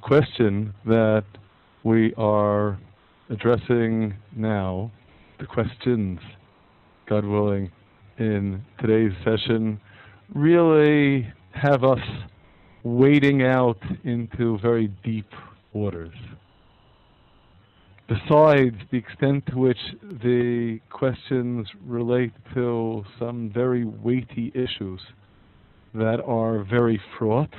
question that we are addressing now, the questions, God willing, in today's session really have us wading out into very deep waters. Besides the extent to which the questions relate to some very weighty issues that are very fraught,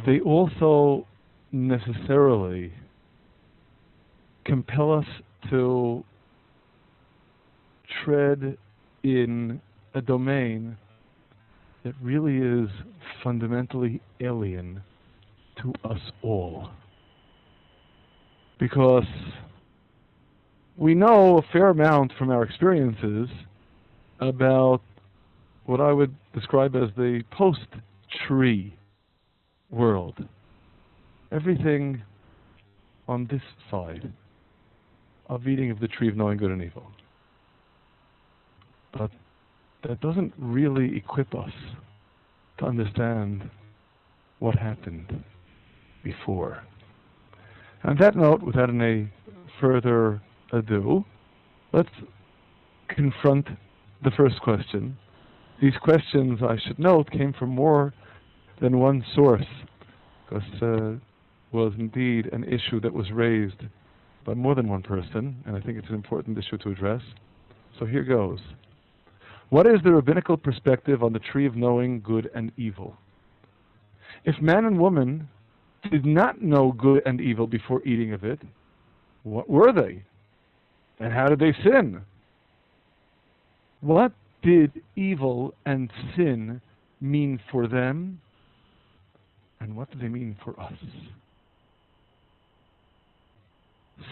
they also necessarily compel us to tread in a domain that really is fundamentally alien to us all. Because we know a fair amount from our experiences about what I would describe as the post-tree world. Everything on this side of eating of the tree of knowing good and evil. But that doesn't really equip us to understand what happened before. On that note, without any further ado, let's confront the first question. These questions, I should note, came from more than one source, because was indeed an issue that was raised by more than one person, and I think it's an important issue to address. So here goes. What is the rabbinical perspective on the tree of knowing good and evil? If man and woman did not know good and evil before eating of it, what were they? And how did they sin? What did evil and sin mean for them? And what do they mean for us?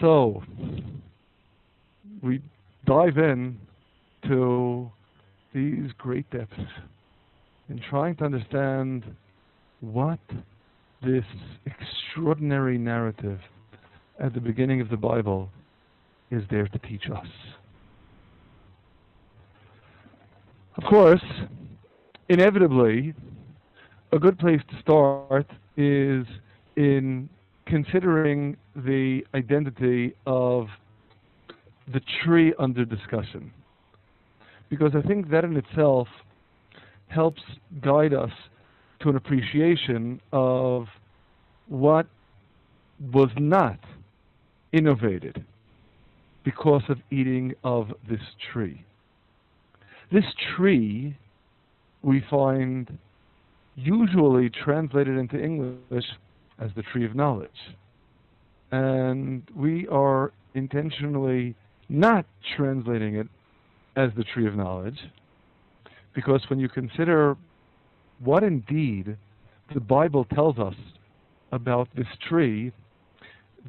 So, we dive in to these great depths in trying to understand what this extraordinary narrative at the beginning of the Bible is there to teach us. Of course, inevitably, a good place to start is in considering the identity of the tree under discussion. Because I think that in itself helps guide us to an appreciation of what was not innovated because of eating of this tree. This tree we find usually translated into English as the tree of knowledge. And we are intentionally not translating it as the tree of knowledge, because when you consider what indeed the Bible tells us about this tree,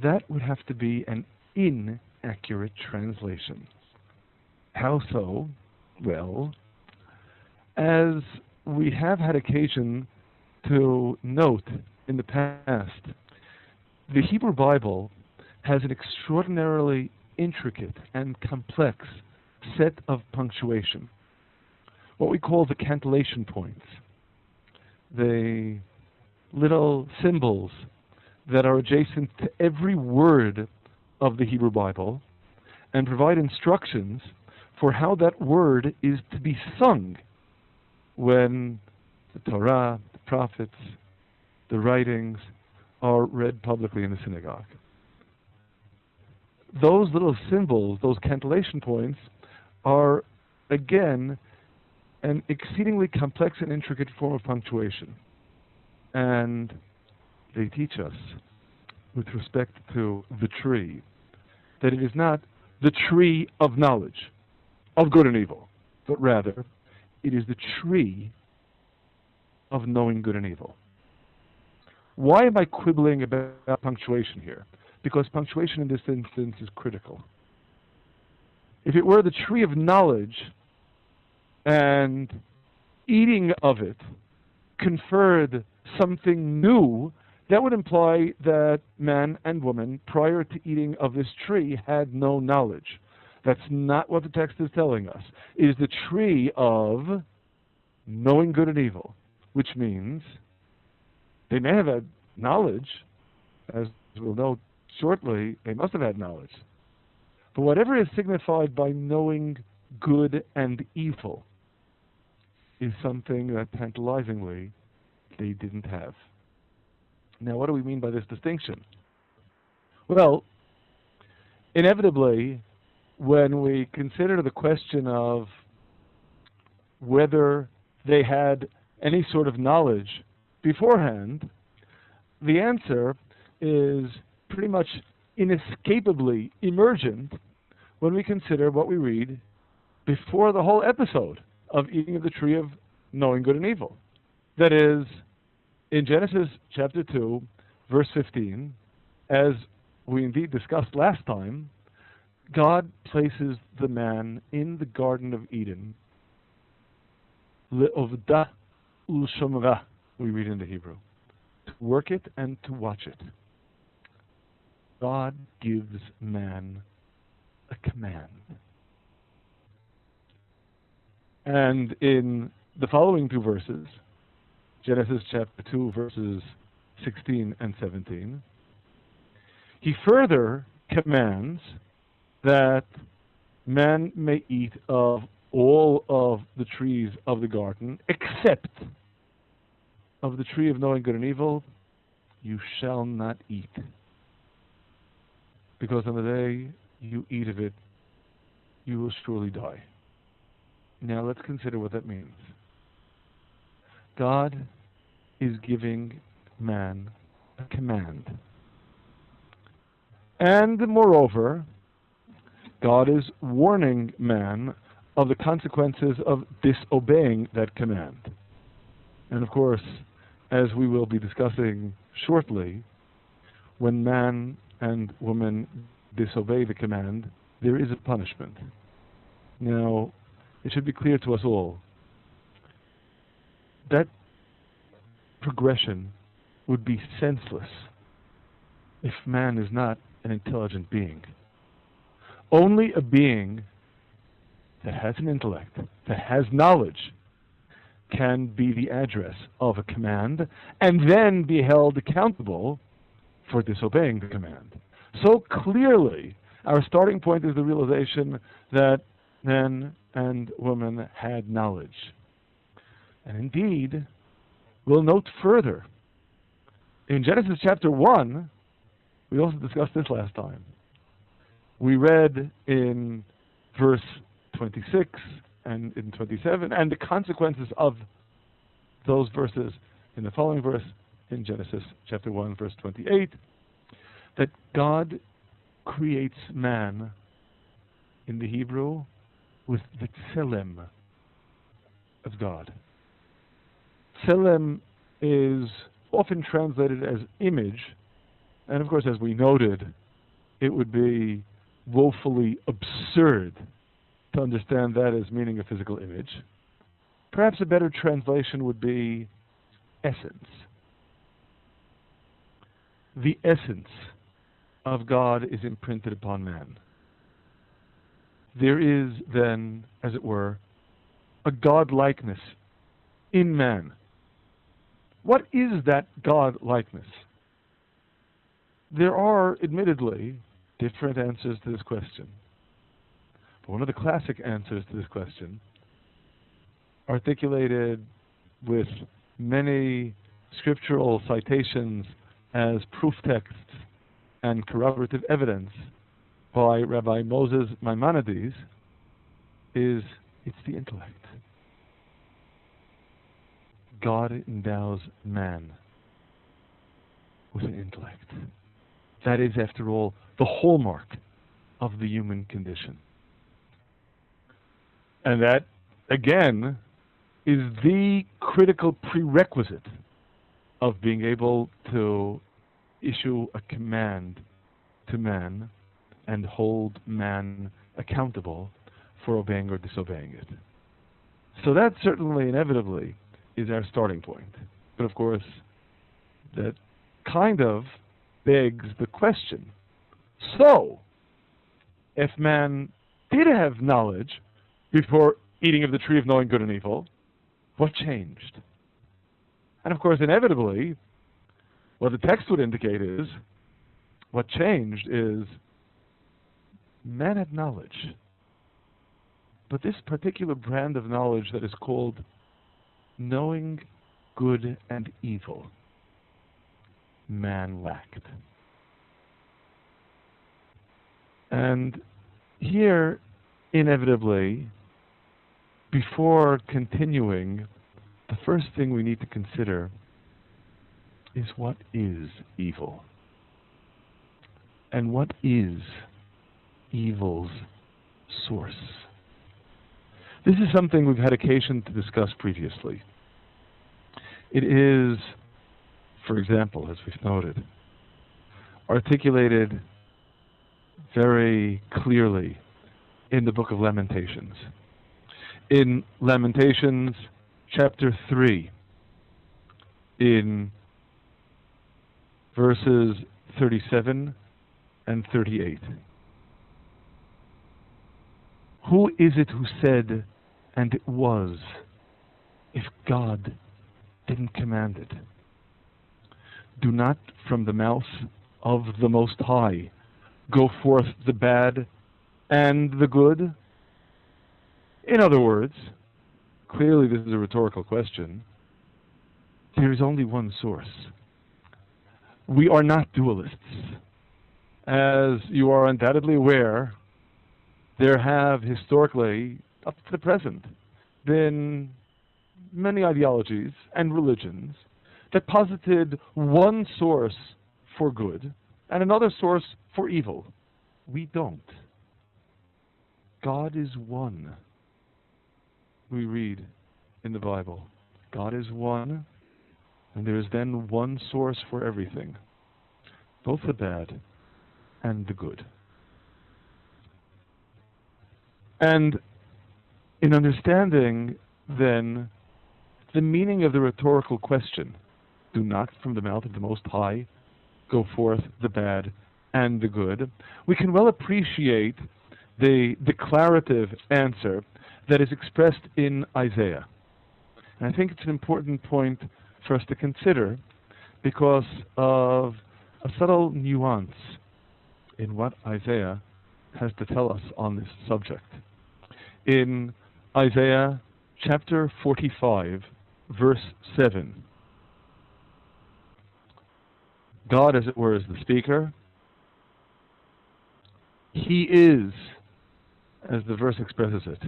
that would have to be an inaccurate translation. How so? Well, as we have had occasion to note in the past, the Hebrew Bible has an extraordinarily intricate and complex set of punctuation, what we call the cantillation points, the little symbols that are adjacent to every word of the Hebrew Bible and provide instructions for how that word is to be sung when the Torah, the prophets, the writings are read publicly in the synagogue. Those little symbols, those cantillation points, are, again, an exceedingly complex and intricate form of punctuation. And they teach us, with respect to the tree, that it is not the tree of knowledge, of good and evil, but rather, it is the tree of knowing good and evil. Why am I quibbling about punctuation here? Because punctuation in this instance is critical. If it were the tree of knowledge and eating of it conferred something new, that would imply that man and woman, prior to eating of this tree, had no knowledge. That's not what the text is telling us. It is the tree of knowing good and evil, which means they may have had knowledge, as we'll note shortly, they must have had knowledge. But whatever is signified by knowing good and evil is something that tantalizingly they didn't have. Now, what do we mean by this distinction? Well, inevitably, when we consider the question of whether they had any sort of knowledge beforehand, the answer is pretty much inescapably emergent when we consider what we read before the whole episode of eating of the tree of knowing good and evil. That is, in Genesis chapter 2, verse 15, as we indeed discussed last time, God places the man in the Garden of Eden, le'ovda u'shomra, we read in the Hebrew, to work it and to watch it. God gives man a command. And in the following two verses, Genesis chapter 2, verses 16 and 17, he further commands that man may eat of all of the trees of the garden, except of the tree of knowing good and evil, you shall not eat. Because on the day you eat of it, you will surely die. Now let's consider what that means. God is giving man a command. And moreover, God is warning man of the consequences of disobeying that command. And of course, as we will be discussing shortly, when man and woman disobey the command, there is a punishment. Now, it should be clear to us all that progression would be senseless if man is not an intelligent being. Only a being that has an intellect, that has knowledge, can be the address of a command and then be held accountable for disobeying the command. So clearly, our starting point is the realization that man and woman had knowledge. And indeed, we'll note further. In Genesis chapter 1, we also discussed this last time. We read in verse 26 and in 27, and the consequences of those verses in the following verse in Genesis chapter 1, verse 28, that God creates man in the Hebrew with the tselem of God. Tselem is often translated as image, and of course, as we noted, it would be woefully absurd to understand that as meaning a physical image. Perhaps a better translation would be essence. The essence of God is imprinted upon man. There is then, as it were, a God-likeness in man. What is that God-likeness? There are, admittedly, different answers to this question. But one of the classic answers to this question, articulated with many scriptural citations as proof texts and corroborative evidence by Rabbi Moses Maimonides, is it's the intellect. God endows man with an intellect. That is, after all, the hallmark of the human condition. And that, again, is the critical prerequisite of being able to issue a command to man and hold man accountable for obeying or disobeying it. So that certainly, inevitably, is our starting point. But of course, that kind of begs the question. So, if man did have knowledge before eating of the tree of knowing good and evil, what changed? And of course, inevitably, What the text would indicate is, what changed is, man had knowledge. But this particular brand of knowledge that is called knowing good and evil, man lacked. And here, inevitably, before continuing, the first thing we need to consider is what is evil? And what is evil's source? This is something we've had occasion to discuss previously. It is, for example, as we've noted, articulated very clearly in the book of Lamentations. In Lamentations chapter 3, in verses 37 and 38. Who is it who said, and it was, if God didn't command it? Do not from the mouth of the Most High go forth the bad and the good? In other words, clearly this is a rhetorical question. There is only one source. We are not dualists. As you are undoubtedly aware, there have historically, up to the present, been many ideologies and religions that posited one source for good and another source for evil. We don't. God is one. We read in the Bible, God is one, and there is then one source for everything, both the bad and the good. And in understanding, then, the meaning of the rhetorical question, do not from the mouth of the Most High go forth the bad and the good, we can well appreciate the declarative answer that is expressed in Isaiah. And I think it's an important point for us to consider because of a subtle nuance in what Isaiah has to tell us on this subject. In Isaiah chapter 45, verse 7, God, as it were, is the speaker. He is, as the verse expresses it,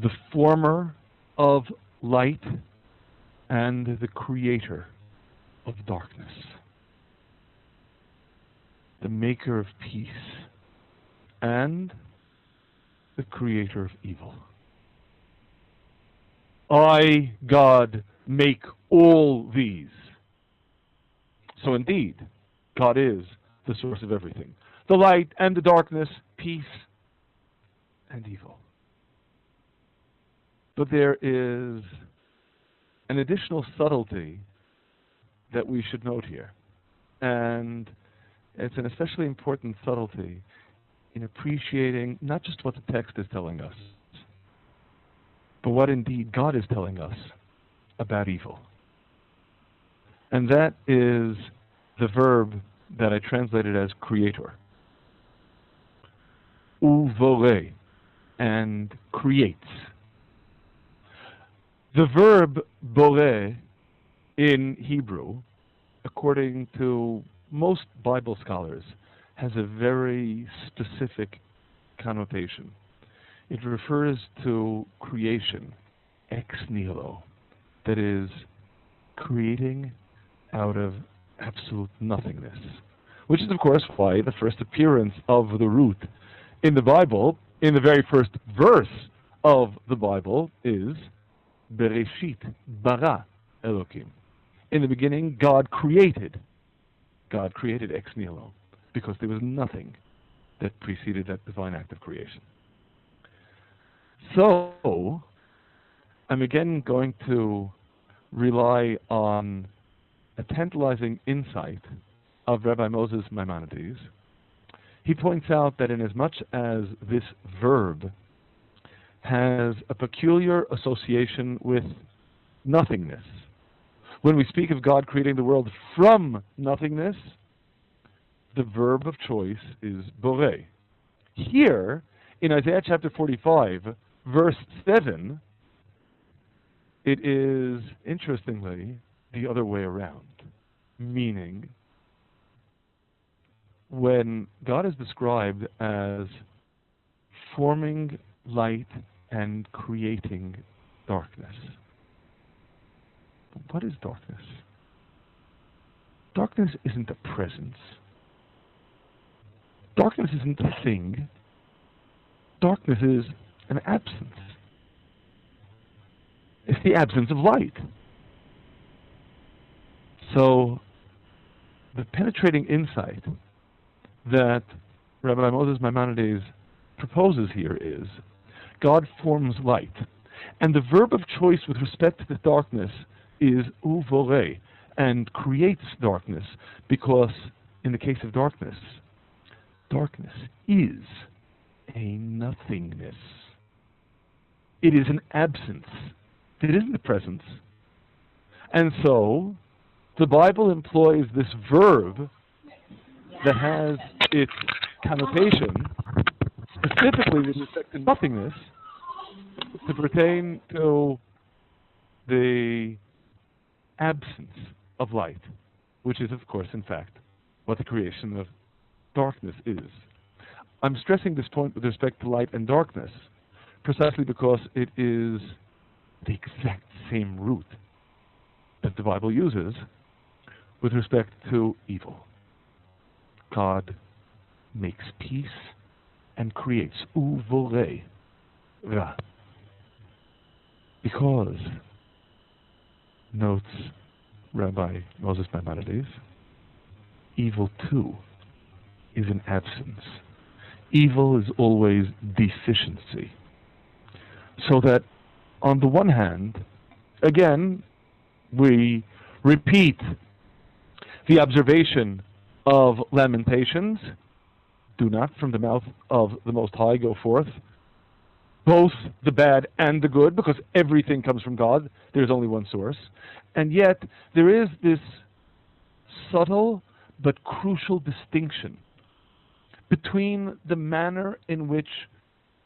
the former of light and the creator of darkness, the maker of peace and the creator of evil. I, God, make all these. So indeed, God is the source of everything. The light and the darkness, peace and evil. But there is an additional subtlety that we should note here. And it's an especially important subtlety in appreciating not just what the text is telling us, but what indeed God is telling us about evil. And that is the verb that I translated as creator. Uvore, and creates. The verb bore in Hebrew, according to most Bible scholars, has a very specific connotation. It refers to creation, ex nihilo, that is, creating out of absolute nothingness, which is, of course, why the first appearance of the root in the Bible, in the very first verse of the Bible, is Bereshit, bara Elokim. In the beginning, God created ex nihilo, because there was nothing that preceded that divine act of creation. So, I'm again going to rely on a tantalizing insight of Rabbi Moses Maimonides. He points out that inasmuch as this verb has a peculiar association with nothingness, When we speak of God creating the world from nothingness, the verb of choice is borei. Here, in Isaiah chapter 45, verse 7, it is, interestingly, the other way around. Meaning, when God is described as forming light and creating darkness, what is darkness? Darkness isn't a presence. Darkness isn't a thing. Darkness is an absence. It's the absence of light. So, the penetrating insight that Rabbi Moses Maimonides proposes here is, God forms light. And the verb of choice with respect to the darkness is uvorei, and creates darkness, because in the case of darkness, darkness is a nothingness. It is an absence. It isn't a presence. And so, the Bible employs this verb that has its connotation, specifically with respect to nothingness, to pertain to the absence of light, which is, of course, in fact, what the creation of darkness is. I'm stressing this point with respect to light and darkness precisely because it is the exact same root that the Bible uses with respect to evil. God makes peace and creates uvorei ra. Because, notes Rabbi Moses Maimonides, evil too is an absence. Evil is always deficiency. So that, on the one hand, again, we repeat the observation of Lamentations, do not from the mouth of the Most High go forth both the bad and the good, because everything comes from God. There's only one source. And yet, there is this subtle but crucial distinction between the manner in which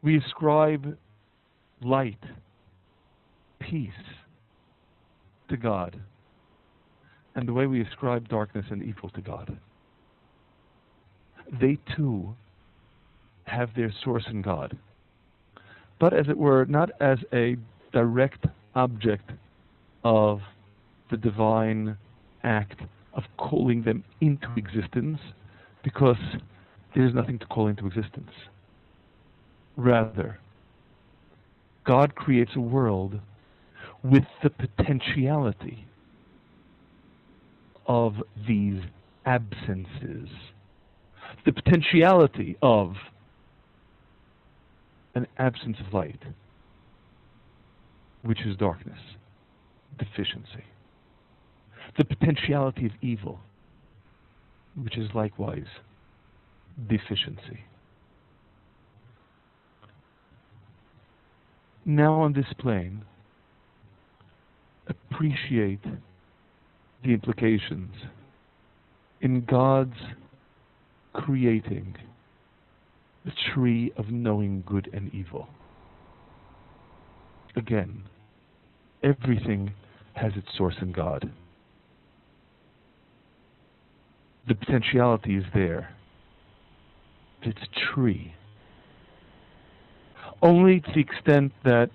we ascribe light, peace to God, and the way we ascribe darkness and evil to God. They too have their source in God, but as it were, not as a direct object of the divine act of calling them into existence, because there is nothing to call into existence. Rather, God creates a world with the potentiality of these absences, the potentiality of an absence of light, which is darkness, deficiency, the potentiality of evil, which is likewise deficiency. Now on this plane, appreciate the implications in God's creating the tree of knowing good and evil. Again, everything has its source in God. The potentiality is there. It's a tree. Only to the extent that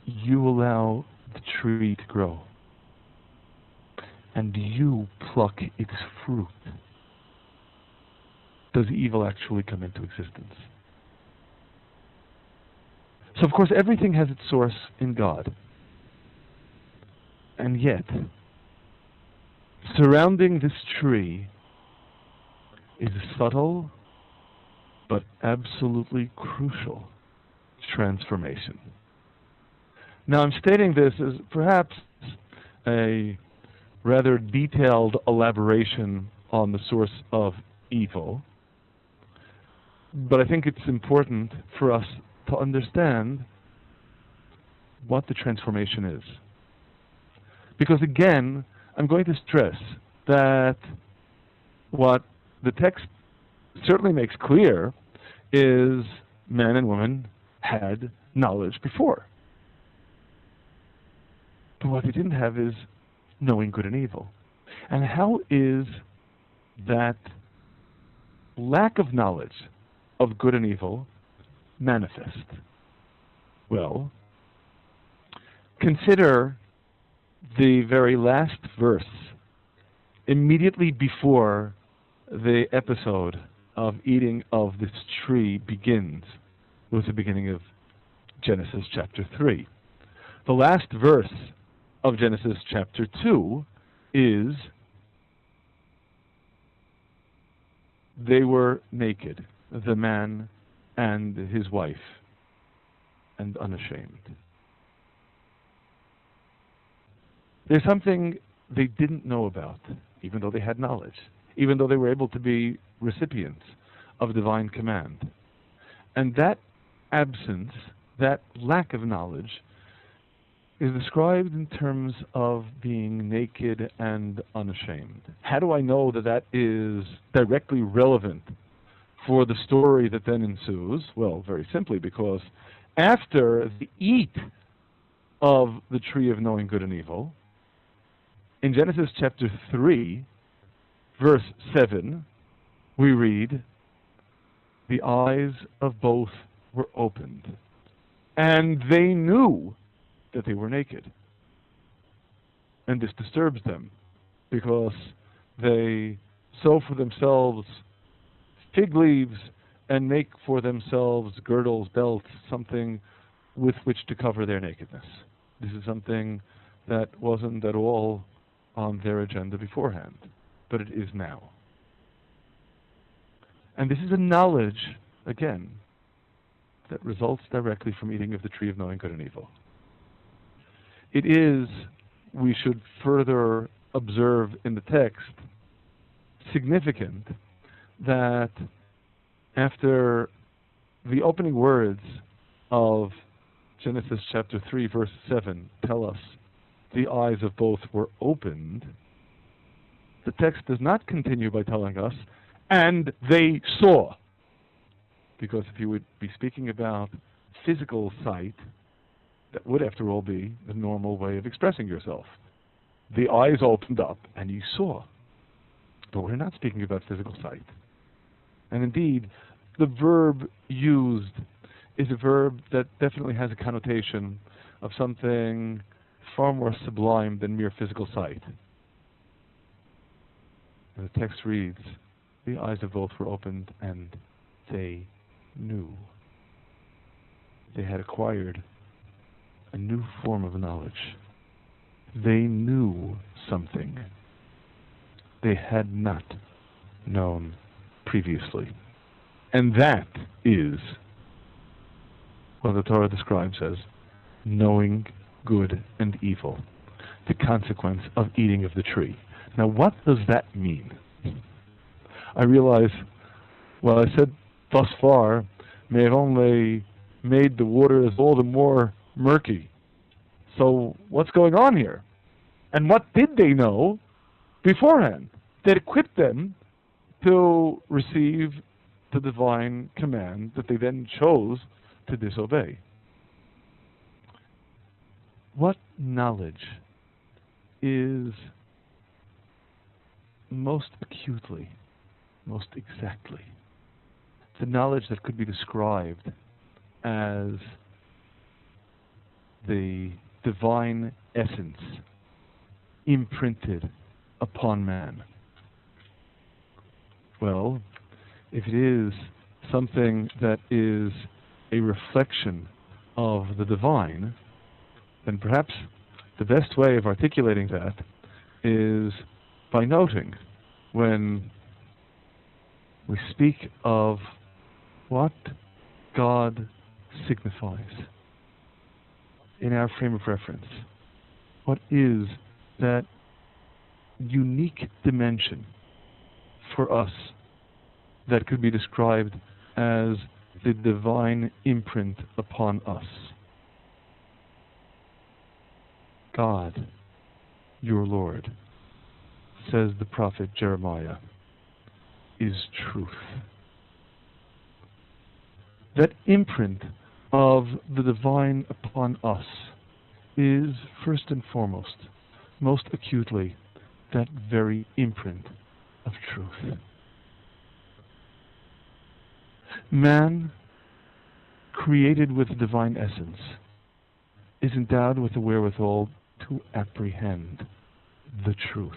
you allow the tree to grow and you pluck its fruit does evil actually come into existence. So, of course, everything has its source in God. And yet, surrounding this tree is a subtle but absolutely crucial transformation. Now, I'm stating this as perhaps a rather detailed elaboration on the source of evil, but I think it's important for us to understand what the transformation is. Because again, I'm going to stress that what the text certainly makes clear is men and women had knowledge before. But what they didn't have is knowing good and evil. And how is that lack of knowledge of good and evil manifest? Well, consider the very last verse immediately before the episode of eating of this tree begins. It was the beginning of Genesis chapter 3. The last verse of Genesis chapter 2 is, they were naked, the man and his wife, and unashamed. There's something they didn't know about, even though they had knowledge, even though they were able to be recipients of divine command. And that absence, that lack of knowledge, is described in terms of being naked and unashamed. How do I know that that is directly relevant for the story that then ensues? Well, very simply, because after they eat of the tree of knowing good and evil, in Genesis chapter 3, verse 7, we read, the eyes of both were opened, and they knew that they were naked. And this disturbs them, because they sow for themselves fig leaves and make for themselves girdles, belts, something with which to cover their nakedness. This is something that wasn't at all on their agenda beforehand, but it is now. And this is a knowledge, again, that results directly from eating of the tree of knowing good and evil. It is, we should further observe in the text, significant that after the opening words of Genesis chapter 3, verse 7 tell us the eyes of both were opened, the text does not continue by telling us, and they saw. Because if you would be speaking about physical sight, that would, after all, be the normal way of expressing yourself. The eyes opened up and you saw. But we're not speaking about physical sight. And indeed, the verb used is a verb that definitely has a connotation of something far more sublime than mere physical sight. And the text reads, the eyes of both were opened and they knew. They had acquired a new form of knowledge. They knew something they had not known previously. And that is what the Torah describes as knowing good and evil, the consequence of eating of the tree. Now, what does that mean? I realize, well, I said thus far may have only made the waters all the more murky. So what's going on here? And what did they know beforehand that equipped them to receive the divine command that they then chose to disobey? What knowledge is most acutely, most exactly, the knowledge that could be described as the divine essence imprinted upon man? Well, if it is something that is a reflection of the divine, then perhaps the best way of articulating that is by noting when we speak of what God signifies in our frame of reference. What is that unique dimension for us that could be described as the divine imprint upon us? God your Lord, says the prophet Jeremiah, is truth. That imprint of the divine upon us is, first and foremost, most acutely, that very imprint of truth. Man, created with the divine essence, is endowed with the wherewithal to apprehend the truth.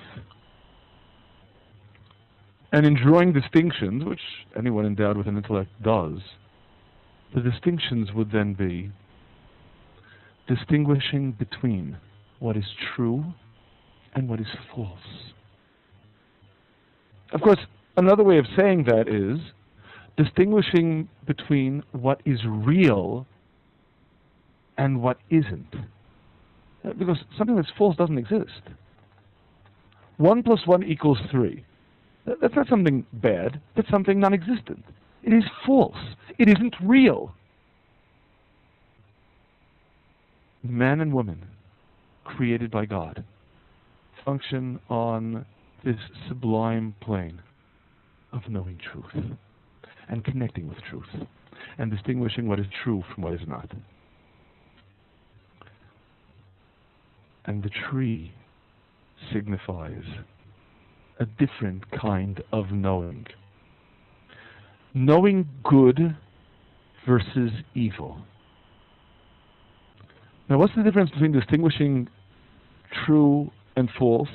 And in drawing distinctions, which anyone endowed with an intellect does, the distinctions would then be distinguishing between what is true and what is false. Of course, another way of saying that is distinguishing between what is real and what isn't. Because something that's false doesn't exist. 1 + 1 = 3. That's not something bad. That's something non-existent. It is false. It isn't real. Man and woman, created by God, function on this sublime plane of knowing truth and connecting with truth and distinguishing what is true from what is not. And the tree signifies a different kind of knowing. Knowing good versus evil. Now, what's the difference between distinguishing true and false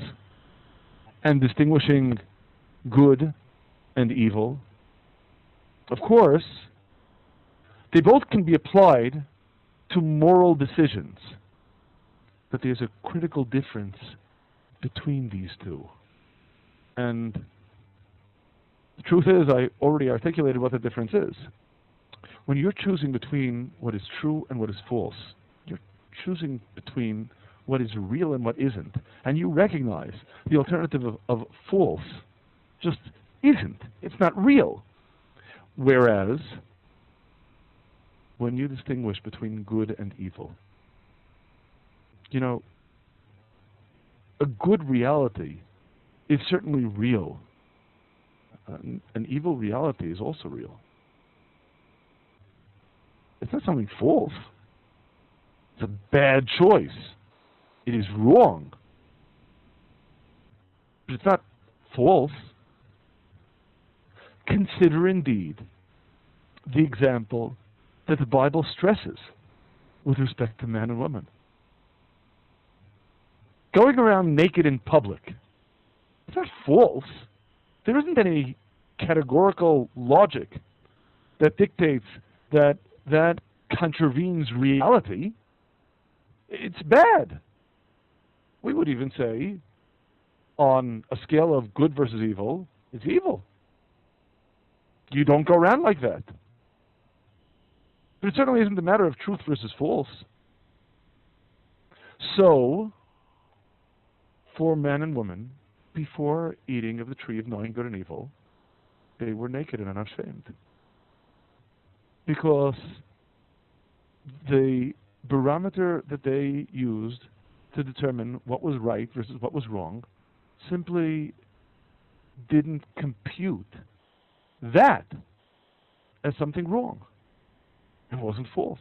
and distinguishing good and evil? Of course, they both can be applied to moral decisions, but there's a critical difference between these two. And the truth is, I already articulated what the difference is. When you're choosing between what is true and what is false, you're choosing between what is real and what isn't. And you recognize the alternative of false just isn't. It's not real. Whereas, when you distinguish between good and evil, you know, a good reality is certainly real. An evil reality is also real. It's not something false. It's a bad choice. It is wrong. But it's not false. Consider indeed the example that the Bible stresses with respect to man and woman. Going around naked in public, it's not false. There isn't any categorical logic that dictates that that contravenes reality. It's bad. We would even say, on a scale of good versus evil, it's evil. You don't go around like that. But it certainly isn't a matter of truth versus false. So, for man and woman, before eating of the tree of knowing good and evil, they were naked and unashamed. Because the barometer that they used to determine what was right versus what was wrong simply didn't compute that as something wrong. It wasn't false.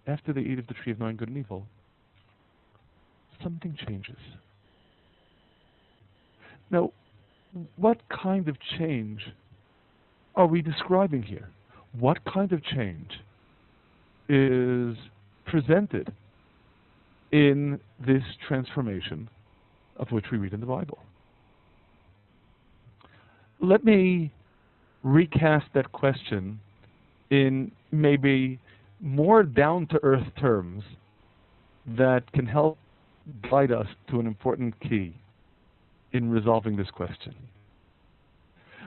After they eat of the tree of knowing good and evil, something changes. Now, what kind of change are we describing here? What kind of change is presented in this transformation of which we read in the Bible? Let me recast that question in maybe more down-to-earth terms that can help guide us to an important key in resolving this question.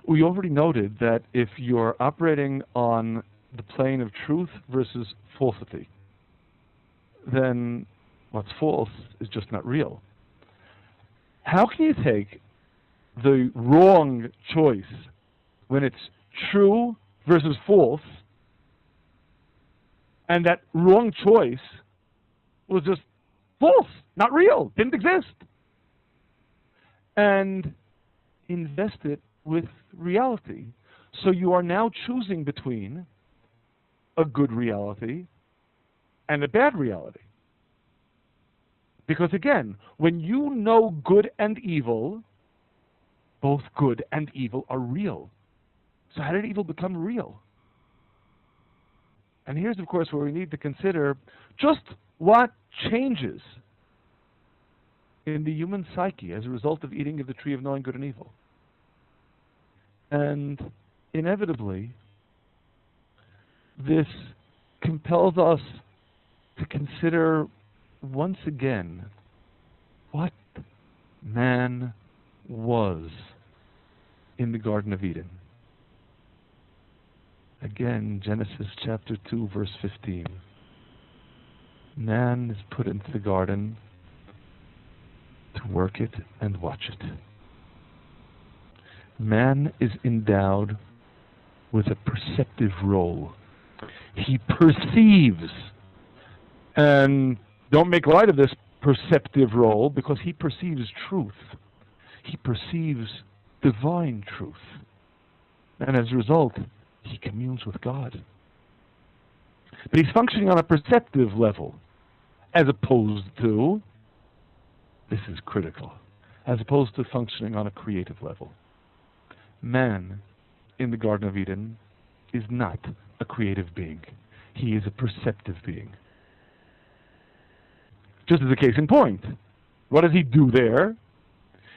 We already noted that if you're operating on the plane of truth versus falsity, then what's false is just not real. How can you take the wrong choice when it's true versus false, and that wrong choice was just false, not real, didn't exist. And invest it with reality. So you are now choosing between a good reality and a bad reality. Because again, when you know good and evil, both good and evil are real. So how did evil become real? And here's, of course, where we need to consider just what changes in the human psyche as a result of eating of the tree of knowing good and evil. And inevitably, this compels us to consider once again what man was in the Garden of Eden. Again, Genesis chapter 2, verse 15. Man is put into the garden to work it and watch it. Man is endowed with a perceptive role. He perceives, and don't make light of this perceptive role, because he perceives truth. He perceives divine truth. And as a result, he communes with God. But he's functioning on a perceptive level, as opposed to, this is critical, as opposed to functioning on a creative level. Man in the Garden of Eden is not a creative being. He is a perceptive being. Just as a case in point, what does he do there?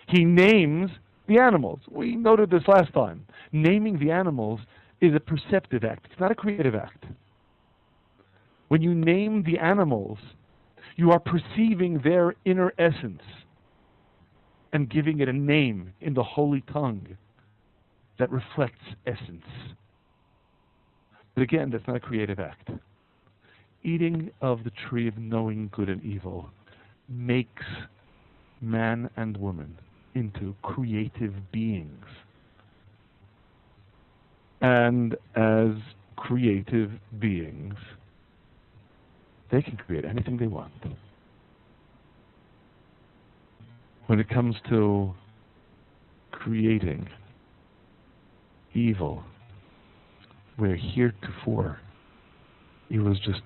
He names the animals. We noted this last time. Naming the animals is a perceptive act. It's not a creative act. When you name the animals, you are perceiving their inner essence and giving it a name in the holy tongue that reflects essence. But again, that's not a creative act. Eating of the tree of knowing good and evil makes man and woman into creative beings. And as creative beings, they can create anything they want. When it comes to creating evil, where heretofore it was just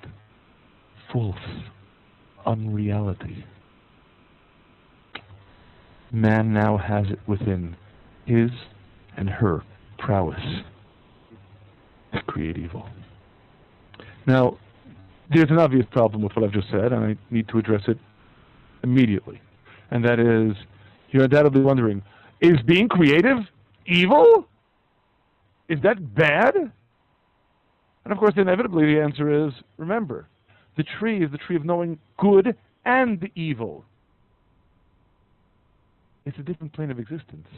false unreality, man now has it within his and her prowess to create evil. Now, there's an obvious problem with what I've just said, and I need to address it immediately. And that is, you're undoubtedly wondering, is being creative evil? Is that bad? And of course, inevitably, the answer is, remember, the tree is the tree of knowing good and evil. It's a different plane of existence.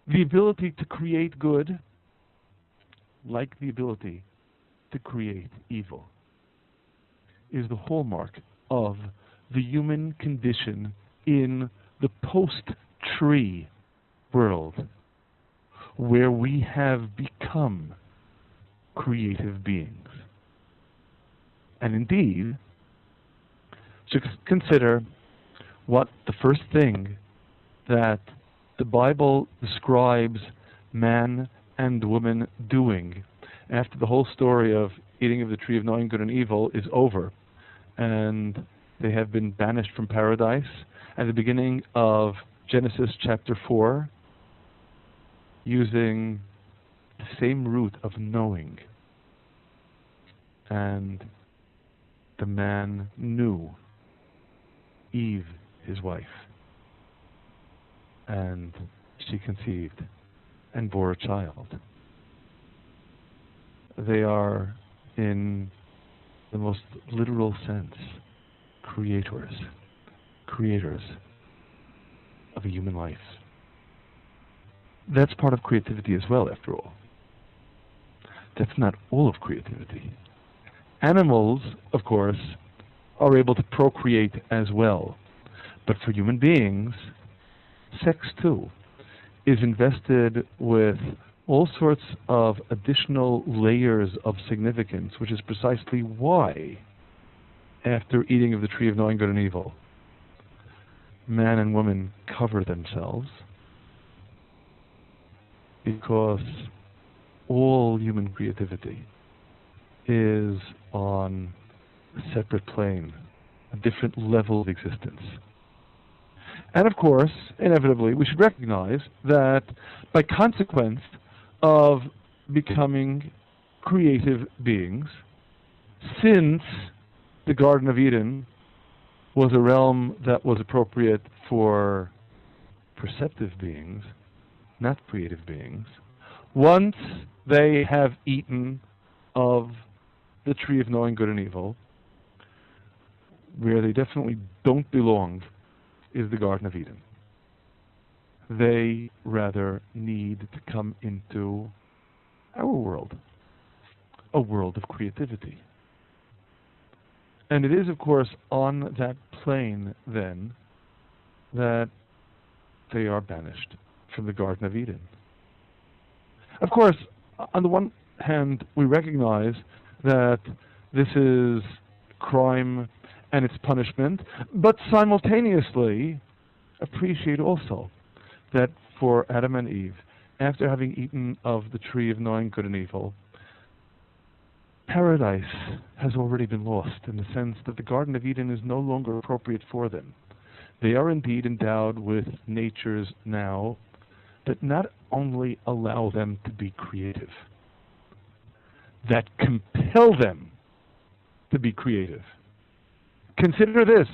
The ability to create good, like the ability to create evil, is the hallmark of the human condition in the post-tree world, where we have become creative beings. And indeed, to consider what the first thing that the Bible describes man and woman doing after the whole story of eating of the tree of knowing good and evil is over, and they have been banished from paradise. At the beginning of Genesis chapter 4, using the same root of knowing, and the man knew Eve, his wife, and she conceived and bore a child. They are, in the most literal sense, creators of a human life. That's part of creativity as well, after all. That's not all of creativity. Animals, of course, are able to procreate as well. But for human beings, sex too is invested with all sorts of additional layers of significance, which is precisely why after eating of the tree of knowing good and evil, man and woman cover themselves, because all human creativity is on a separate plane, a different level of existence. And of course, inevitably, we should recognize that by consequence of becoming creative beings, since the Garden of Eden was a realm that was appropriate for perceptive beings, not creative beings, once they have eaten of the tree of knowing good and evil, where they definitely don't belong is the Garden of Eden. They rather need to come into our world, a world of creativity. And it is, of course, on that plane, then, that they are banished from the Garden of Eden. Of course, on the one hand, we recognize that this is crime and its punishment, but simultaneously appreciate also that for Adam and Eve, after having eaten of the tree of knowing good and evil, paradise has already been lost, in the sense that the Garden of Eden is no longer appropriate for them. They are indeed endowed with natures now that not only allow them to be creative, that compel them to be creative. Consider this.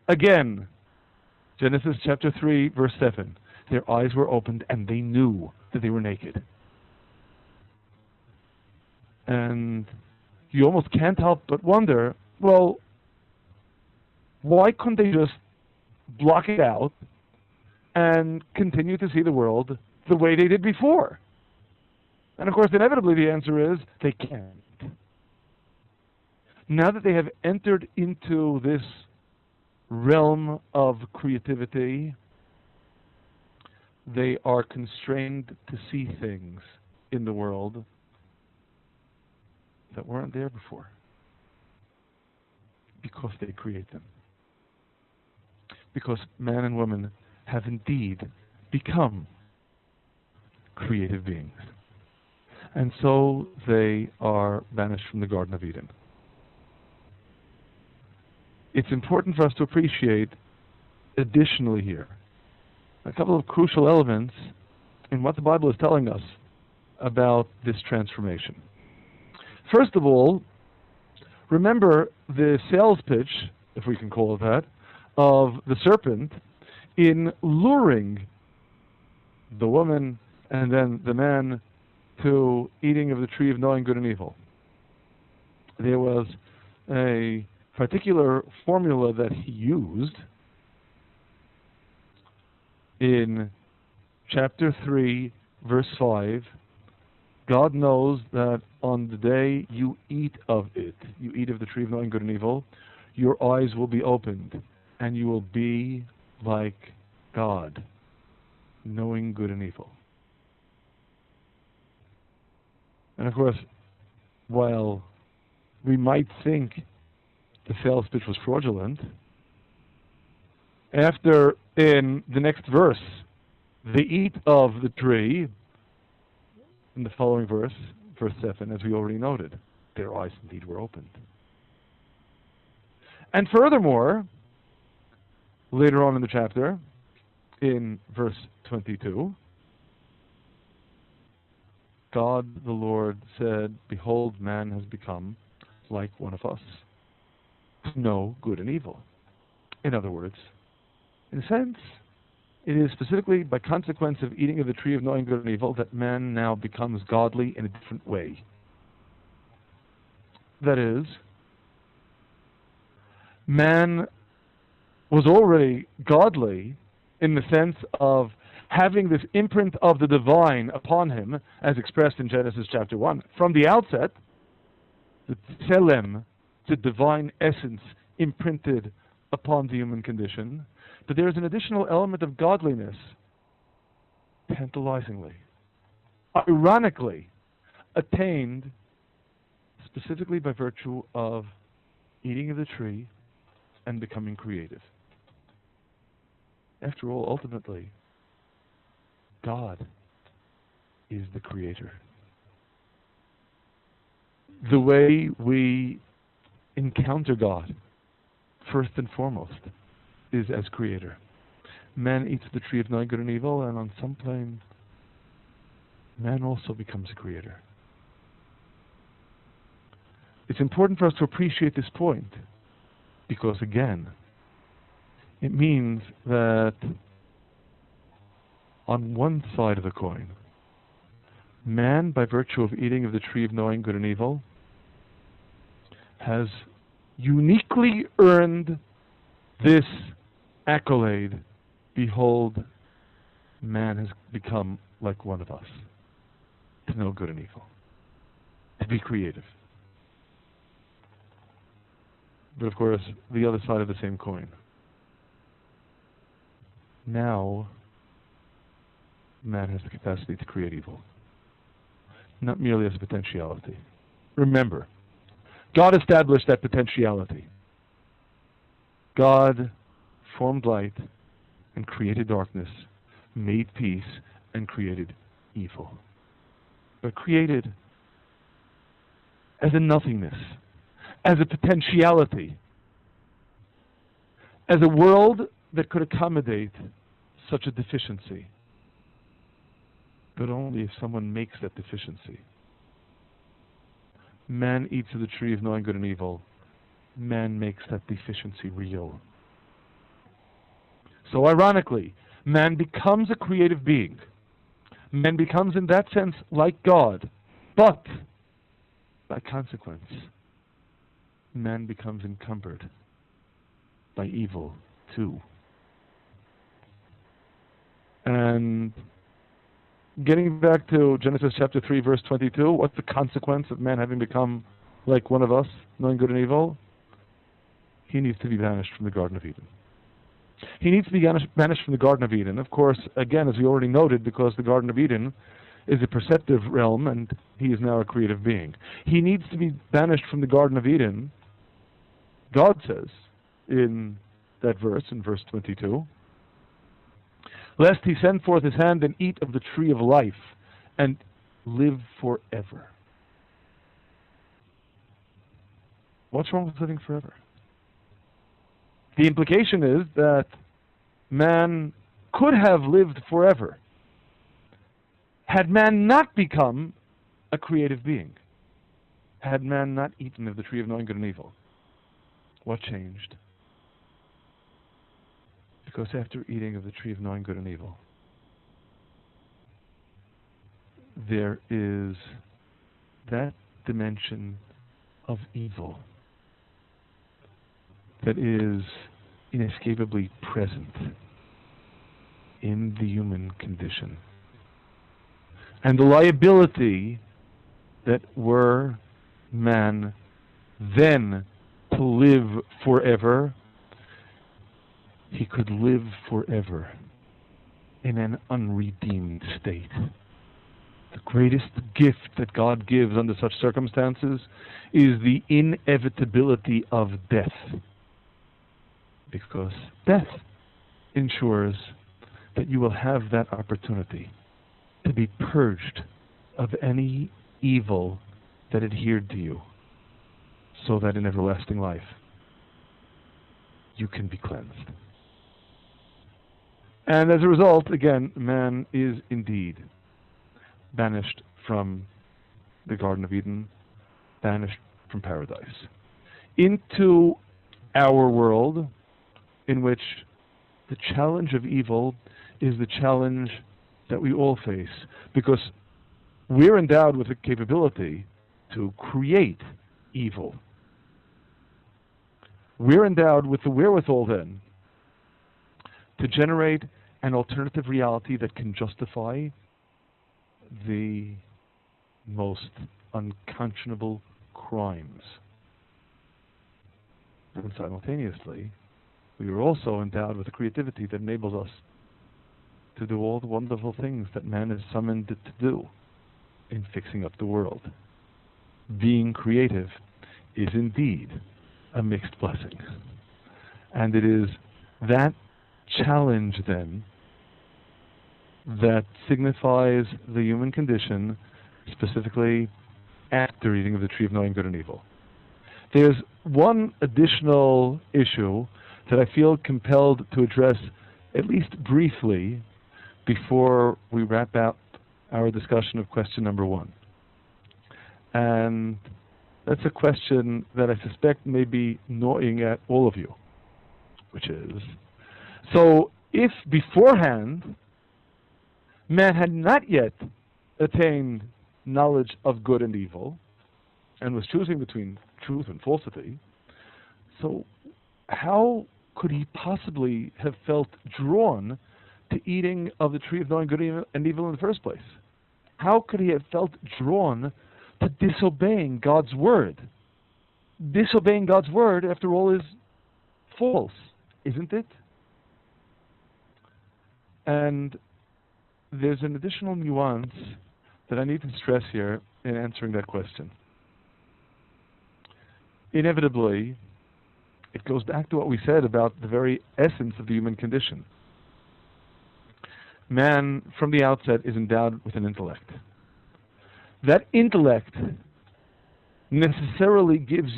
Again, Genesis chapter 3, verse 7. Their eyes were opened and they knew that they were naked. And you almost can't help but wonder, well, why couldn't they just block it out and continue to see the world the way they did before? And of course, inevitably the answer is they can't. Now that they have entered into this realm of creativity, they are constrained to see things in the world that weren't there before, because they create them. Because man and woman have indeed become creative beings. And so they are banished from the Garden of Eden. It's important for us to appreciate, additionally here, a couple of crucial elements in what the Bible is telling us about this transformation. First of all, remember the sales pitch, if we can call it that, of the serpent in luring the woman and then the man to eating of the tree of knowing good and evil. There was a particular formula that he used in chapter 3, verse 5. God knows that on the day you eat of it, you eat of the tree of knowing good and evil, your eyes will be opened, and you will be like God, knowing good and evil. And of course, while we might think the sales pitch was fraudulent, after, in the next verse, they eat of the tree, in the following verse, verse 7, as we already noted, their eyes indeed were opened. And furthermore, later on in the chapter, in verse 22, God the Lord said, "Behold, man has become like one of us, to know good and evil." In other words, in a sense, it is specifically by consequence of eating of the tree of knowing good and evil that man now becomes godly in a different way. That is, man was already godly in the sense of having this imprint of the divine upon him, as expressed in Genesis chapter 1. From the outset, the tselem, the divine essence, imprinted upon the human condition. But there is an additional element of godliness, tantalizingly, ironically, attained specifically by virtue of eating of the tree and becoming creative. After all, ultimately, God is the creator. The way we encounter God, first and foremost, is as creator. Man eats the tree of knowing good and evil, and on some plane, man also becomes a creator. It's important for us to appreciate this point, because again, it means that on one side of the coin, man, by virtue of eating of the tree of knowing good and evil, has uniquely earned this accolade: behold, man has become like one of us, to know good and evil, to be creative. But of course, the other side of the same coin. Now, man has the capacity to create evil, not merely as a potentiality. Remember, God established that potentiality. God formed light and created darkness, made peace and created evil. But created as a nothingness, as a potentiality, as a world that could accommodate such a deficiency, but only if someone makes that deficiency. Man eats of the tree of knowing good and evil. Man makes that deficiency real. So ironically, man becomes a creative being. Man becomes in that sense like God, but by consequence, man becomes encumbered by evil too. And getting back to Genesis chapter 3, verse 22, what's the consequence of man having become like one of us, knowing good and evil? He needs to be banished from the Garden of Eden. He needs to be banished from the Garden of Eden. Of course, again, as we already noted, because the Garden of Eden is a perceptive realm and he is now a creative being. He needs to be banished from the Garden of Eden, God says in that verse, in verse 22, lest he send forth his hand and eat of the tree of life and live forever. What's wrong with living forever? The implication is that man could have lived forever had man not become a creative being, had man not eaten of the tree of knowing good and evil. What changed? Because after eating of the tree of knowing good and evil, there is that dimension of evil that is inescapably present in the human condition. And the liability that were man then to live forever, he could live forever in an unredeemed state. The greatest gift that God gives under such circumstances is the inevitability of death. Because death ensures that you will have that opportunity to be purged of any evil that adhered to you, so that in everlasting life you can be cleansed. And as a result, again, man is indeed banished from the Garden of Eden, banished from paradise, into our world, in which the challenge of evil is the challenge that we all face, because we're endowed with the capability to create evil. We're endowed with the wherewithal then to generate an alternative reality that can justify the most unconscionable crimes. And simultaneously, we are also endowed with the creativity that enables us to do all the wonderful things that man is summoned to do in fixing up the world. Being creative is indeed a mixed blessing. And it is that challenge then that signifies the human condition, specifically after eating of the tree of knowing good and evil. There's one additional issue that I feel compelled to address, at least briefly, before we wrap up our discussion of question number one. And that's a question that I suspect may be gnawing at all of you, which is, so if beforehand man had not yet attained knowledge of good and evil and was choosing between truth and falsity, so how could he possibly have felt drawn to eating of the tree of knowing good and evil in the first place? How could he have felt drawn to disobeying God's word? Disobeying God's word, after all, is false, isn't it? And there's an additional nuance that I need to stress here in answering that question. Inevitably, it goes back to what we said about the very essence of the human condition. Man, from the outset, is endowed with an intellect. That intellect necessarily gives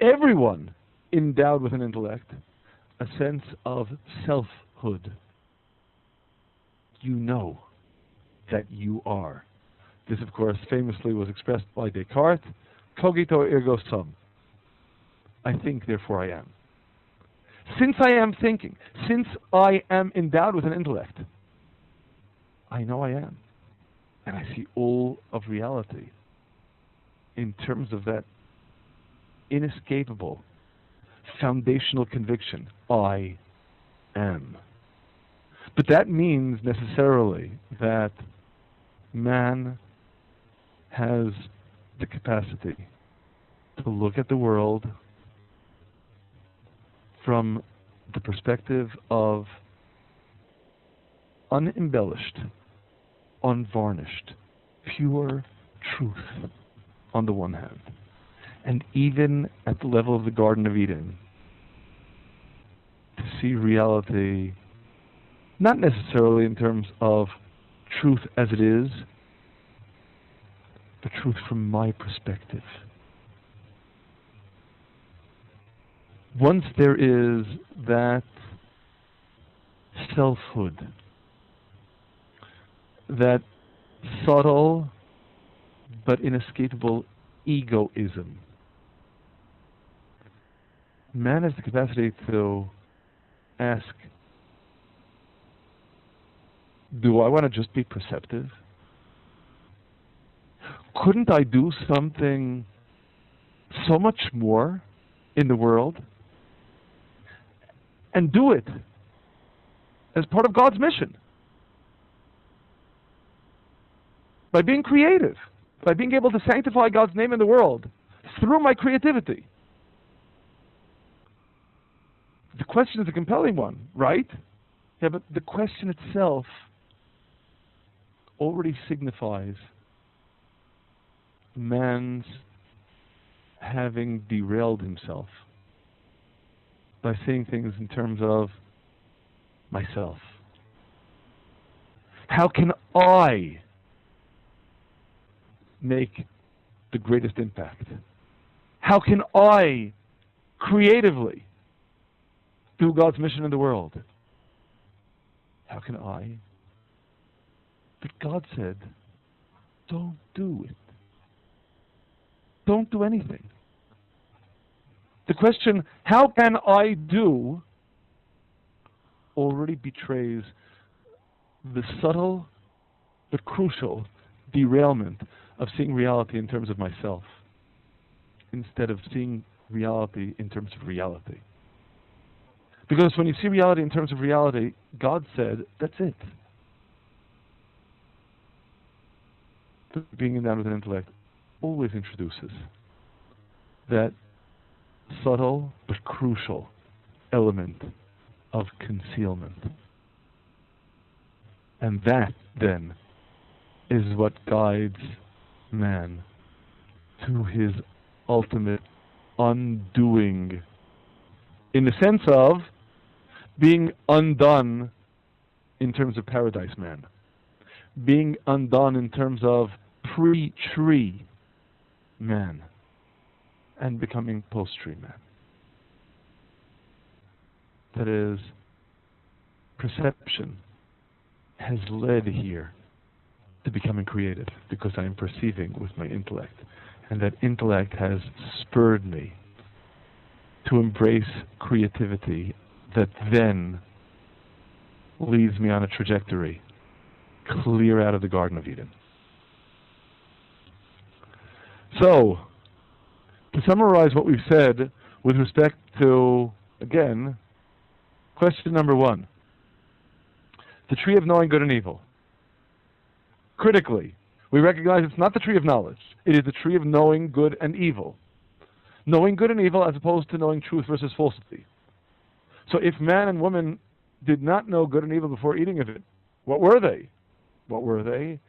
everyone endowed with an intellect a sense of selfhood. You know that you are. This, of course, famously was expressed by Descartes, cogito ergo sum. I think, therefore I am. Since I am thinking, since I am endowed with an intellect, I know I am. And I see all of reality in terms of that inescapable, foundational conviction, I am. But that means necessarily that man has the capacity to look at the world from the perspective of unembellished, unvarnished, pure truth on the one hand, and even at the level of the Garden of Eden, to see reality not necessarily in terms of truth as it is, but truth from my perspective. Once there is that selfhood, that subtle but inescapable egoism, man has the capacity to ask, do I want to just be perceptive? Couldn't I do something so much more in the world and do it as part of God's mission? By being creative, by being able to sanctify God's name in the world through my creativity. The question is a compelling one, right? Yeah, but the question itself already signifies man's having derailed himself by seeing things in terms of myself. How can I make the greatest impact? How can I creatively do God's mission in the world? How can I? But God said, don't do it. Don't do anything. The question, how can I do, already betrays the subtle but crucial derailment of seeing reality in terms of myself instead of seeing reality in terms of reality. Because when you see reality in terms of reality, God said, that's it. Being endowed with an intellect always introduces that subtle but crucial element of concealment. And that, then, is what guides man to his ultimate undoing, in the sense of being undone in terms of paradise man, being undone in terms of pre-tree man, and becoming post-tree man. That is, perception has led here to becoming creative because I am perceiving with my intellect. And that intellect has spurred me to embrace creativity that then leads me on a trajectory clear out of the Garden of Eden. So, to summarize what we've said with respect to, again, question number 1, the tree of knowing good and evil. Critically, we recognize it's not the tree of knowledge. It is the tree of knowing good and evil. Knowing good and evil as opposed to knowing truth versus falsity. So if man and woman did not know good and evil before eating of it, what were they? What were they?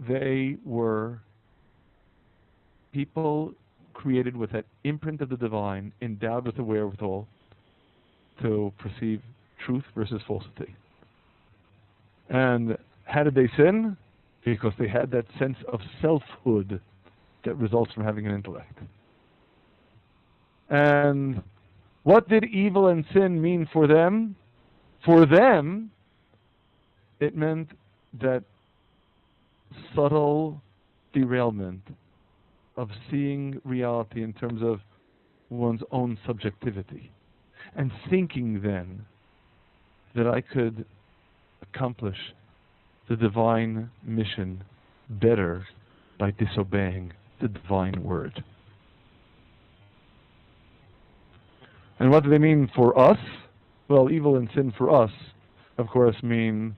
They were people created with that imprint of the divine, endowed with the wherewithal to perceive truth versus falsity. And how did they sin? Because they had that sense of selfhood that results from having an intellect. And what did evil and sin mean for them? For them, it meant that subtle derailment of seeing reality in terms of one's own subjectivity, and thinking then that I could accomplish the divine mission better by disobeying the divine word. And what do they mean for us? Well, evil and sin for us, of course, mean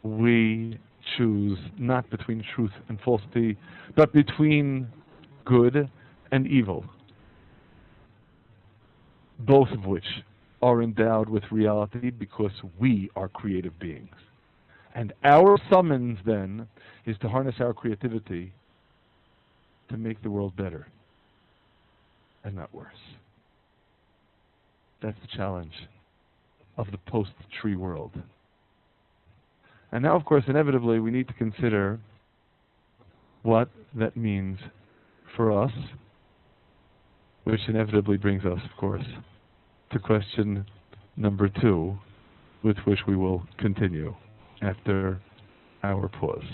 we choose not between truth and falsity, but between good and evil, both of which are endowed with reality because we are creative beings. And our summons then is to harness our creativity to make the world better and not worse. That's the challenge of the post-tree world. And now, of course, inevitably, we need to consider what that means for us, which inevitably brings us, of course, to question number 2, with which we will continue after our pause.